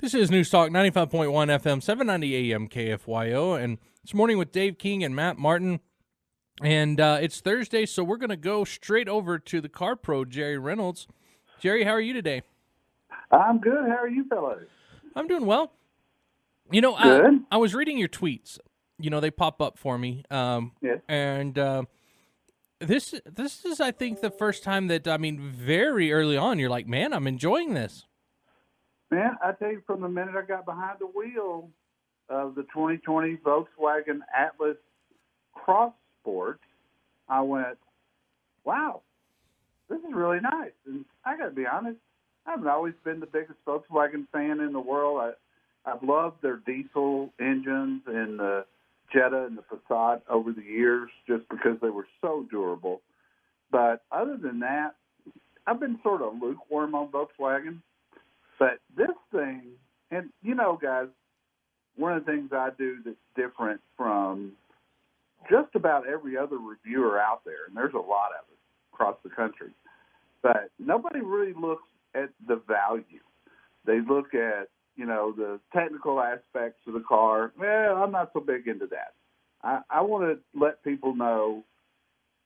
This is News Talk 95.1 FM, 790 AM KFYO, and this morning with Dave King and Matt Martin. And it's Thursday, so we're going to go straight over to the Car Pro Jerry Reynolds. Jerry, how are you today? I'm good. How are you fellows? I'm doing well. You know, Good. I was reading your tweets. You know, they pop up for me. Yes. And this is, I think, the first time that, very early on, you're like, man, I'm enjoying this. Man, I tell you, from the minute I got behind the wheel of the 2020 Volkswagen Atlas Cross Sport, I went, wow, this is really nice. And I got to be honest, I haven't always been the biggest Volkswagen fan in the world. I've loved their diesel engines and the Jetta and the Passat over the years just because they were so durable. But other than that, I've been sort of lukewarm on Volkswagen. But this thing, and you know, guys, one of the things I do that's different from just about every other reviewer out there, and there's a lot of it across the country, but nobody really looks at the value. They look at, you know, the technical aspects of the car. Well, I'm not so big into that. I want to let people know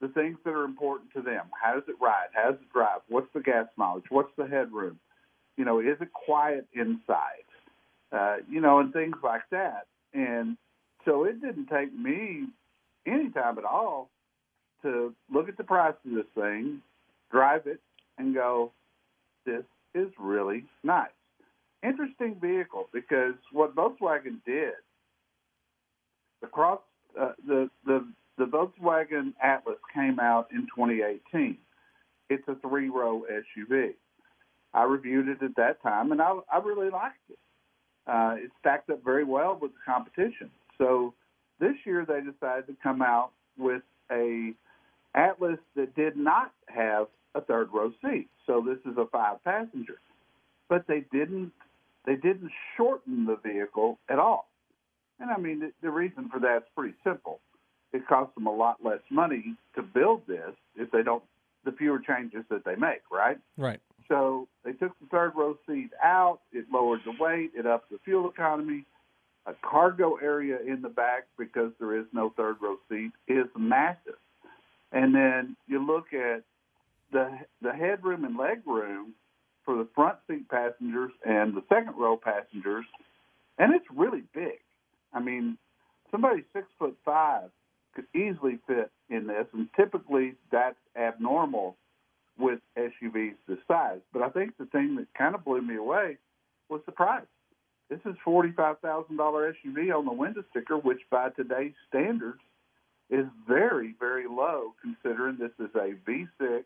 the things that are important to them. How does it ride? How does it drive? What's the gas mileage? What's the headroom? You know, is it quiet inside? You know, and things like that. And so it didn't take me any time at all to look at the price of this thing, drive it, and go, this is really nice. Interesting vehicle, because what Volkswagen did, the Volkswagen Atlas came out in 2018. It's a 3-row SUV. I reviewed it at that time, and I really liked it. It stacked up very well with the competition. So this year they decided to come out with a Atlas that did not have a 3rd-row seat. So this is a 5-passenger. But they didn't shorten the vehicle at all. And, I mean, the reason for that's pretty simple. It costs them a lot less money to build this if they don't, the fewer changes that they make, right? Right. So they took the 3rd-row seat out. It lowered the weight. It upped the fuel economy. A cargo area in the back, because there is no 3rd-row seat, is massive. And then you look at the headroom and legroom for the front seat passengers and the 2nd-row passengers, and it's really big. I mean, somebody 6'5" could easily fit in this, and typically that's abnormal with SUVs this size. But I think the thing that kind of blew me away was the price. This is $45,000 SUV on the window sticker, which by today's standards is very, very low, considering this is a V6,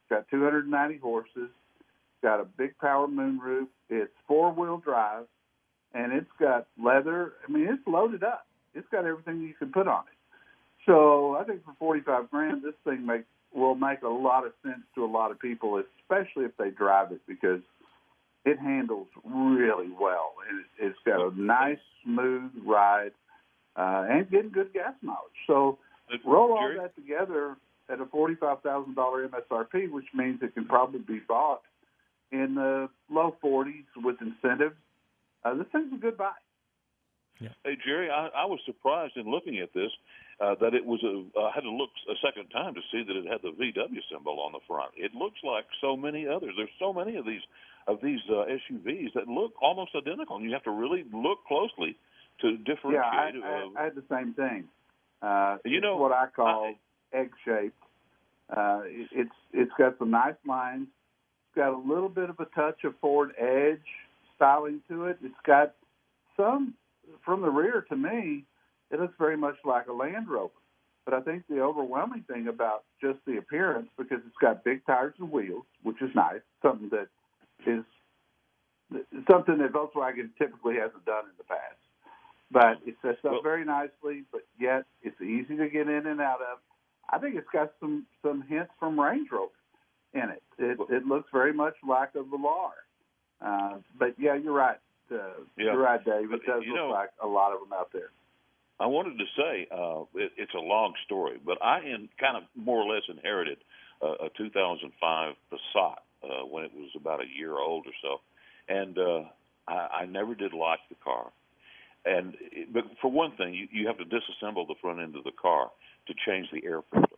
got 290 horses, got a big power moonroof, it's 4-wheel drive, and it's got leather. I mean, it's loaded up. It's got everything you can put on it. So I think for $45,000, this thing will make a lot of sense to a lot of people, especially if they drive it, because it handles really well. It's got a nice, smooth ride and getting good gas mileage. So roll all that together at a $45,000 MSRP, which means it can probably be bought in the low 40s with incentives. This thing's a good buy. Yeah. Hey, Jerry, I was surprised in looking at this that it was I had to look a second time to see that it had the VW symbol on the front. It looks like so many others. There's so many of these SUVs that look almost identical, and you have to really look closely to differentiate. Yeah, I had the same thing. You know, it's what I call egg-shaped. It's got some nice lines. It's got a little bit of a touch of Ford Edge styling to it. It's got some, from the rear, to me, it looks very much like a Land Rover. But I think the overwhelming thing about just the appearance, because it's got big tires and wheels, which is nice, something that Volkswagen typically hasn't done in the past. But it sets up very nicely, but yet it's easy to get in and out of. I think it's got some hints from Range Rover in it. It looks very much like a Velar. But, yeah, you're right. You're right, Dave. It does look like a lot of them out there. I wanted to say it's a long story, but I kind of more or less inherited a 2005 Passat when it was about a year old or so. And I never did like the car. But for one thing, you have to disassemble the front end of the car to change the air filter.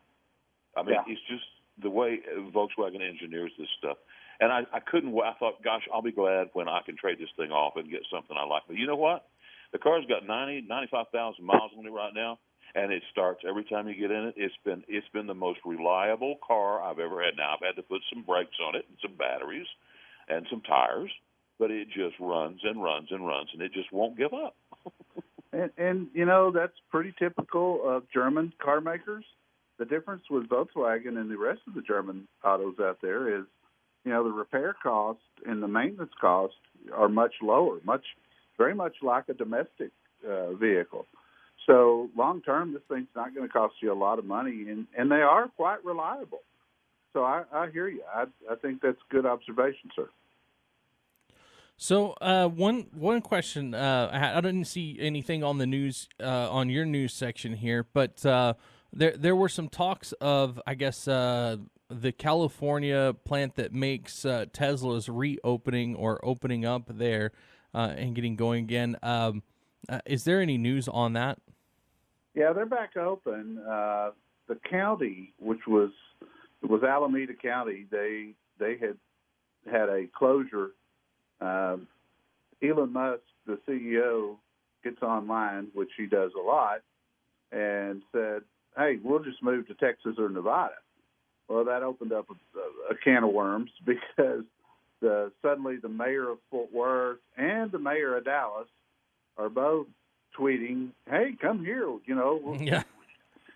I mean, It's just the way Volkswagen engineers this stuff. And I thought, gosh, I'll be glad when I can trade this thing off and get something I like. But you know what? The car's got 95,000 miles on it right now, and it starts every time you get in it. It's been the most reliable car I've ever had. Now, I've had to put some brakes on it and some batteries and some tires, but it just runs and runs and runs, and it just won't give up. And that's pretty typical of German car makers. The difference with Volkswagen and the rest of the German autos out there is, the repair cost and the maintenance cost are much lower, very much like a domestic vehicle. So long term, this thing's not going to cost you a lot of money, and they are quite reliable. So I hear you. I think that's a good observation, sir. So one question, I didn't see anything on the news, on your news section here, but there were some talks of, I guess, the California plant that makes Teslas reopening or opening up there and getting going again. Is there any news on that? Yeah, they're back open. The county, which was Alameda County, they had a closure. Elon Musk, the CEO, gets online, which he does a lot, and said, hey, we'll just move to Texas or Nevada. Well, that opened up a can of worms because suddenly the mayor of Fort Worth and the mayor of Dallas are both tweeting, hey, come here, Yeah.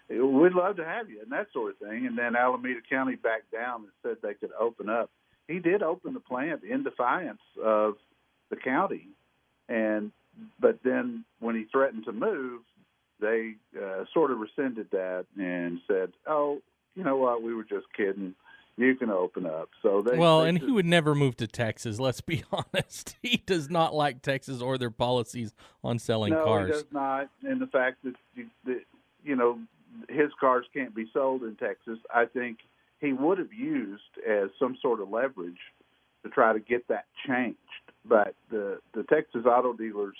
We'd love to have you, and that sort of thing. And then Alameda County backed down and said they could open up. He did open the plant in defiance of the county, but then when he threatened to move, they sort of rescinded that and said, "Oh, you know what? We were just kidding. You can open up." So he would never move to Texas. Let's be honest. He does not like Texas or their policies on selling cars. No, he does not. And the fact that his cars can't be sold in Texas, I think he would have used as some sort of leverage to try to get that changed. But the Texas auto dealers'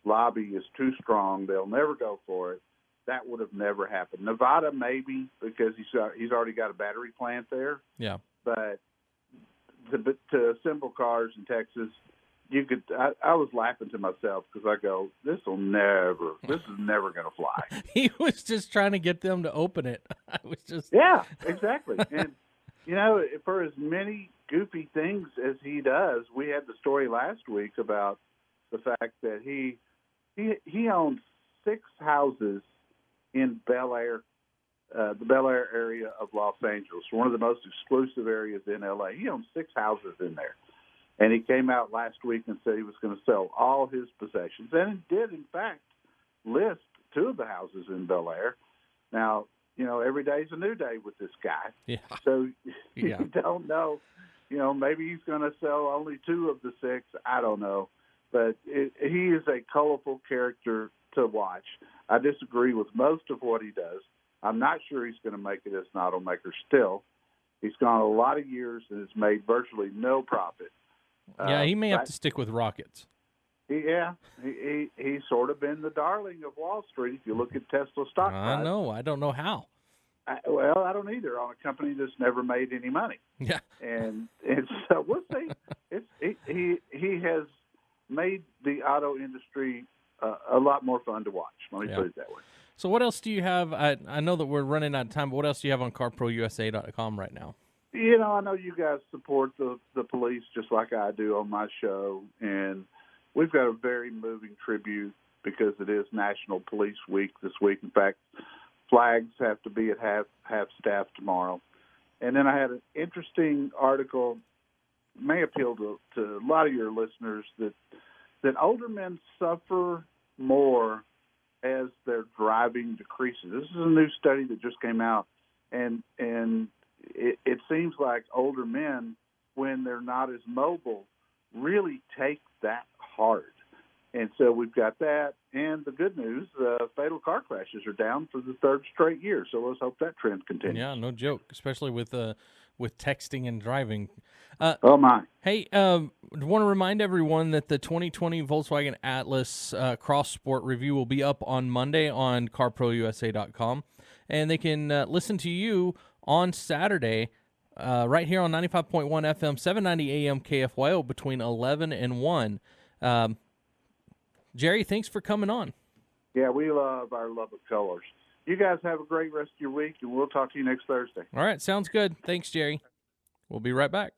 lobby is too strong. They'll never go for it. That would have never happened. Nevada, maybe, because he's already got a battery plant there. Yeah. But to assemble cars in Texas, you could. I was laughing to myself because I go, this is never going to fly. He was just trying to get them to open it. Yeah, exactly. And for as many goofy things as he does, we had the story last week about the fact that he owns 6 houses in Bel Air, the Bel Air area of Los Angeles, one of the most exclusive areas in LA. He owns 6 houses in there. And he came out last week and said he was going to sell all his possessions. And he did, in fact, list 2 of the houses in Bel Air. Now, every day's a new day with this guy. Yeah. So you don't know. Maybe he's going to sell only 2 of the 6. I don't know. But he is a colorful character to watch. I disagree with most of what he does. I'm not sure he's going to make it as an automaker still. He's gone a lot of years and has made virtually no profit. Yeah, he may have to stick with rockets. He's sort of been the darling of Wall Street. If you look at Tesla stock price. I know. I don't know how. I don't either, on a company that's never made any money. Yeah. And so we'll see. He has made the auto industry a lot more fun to watch. Let me put it that way. So what else do you have? I know that we're running out of time, but what else do you have on carprousa.com right now? I know you guys support the police just like I do on my show, and we've got a very moving tribute because it is National Police Week this week. In fact, flags have to be at half staff tomorrow. And then I had an interesting article, may appeal to a lot of your listeners, that older men suffer more as their driving decreases. This is a new study that just came out, and it seems like older men, when they're not as mobile, really take that hard. And so we've got that. And the good news, fatal car crashes are down for the third straight year. So let's hope that trend continues. Yeah, no joke, especially with texting and driving. Oh, my. Hey, I want to remind everyone that the 2020 Volkswagen Atlas Cross Sport review will be up on Monday on carprousa.com. And they can listen to you on Saturday right here on 95.1 FM, 790 AM KFYO between 11 and 1. Jerry, thanks for coming on. Yeah, we love our Lubbock colors. You guys have a great rest of your week, and we'll talk to you next Thursday. All right, sounds good. Thanks, Jerry. We'll be right back.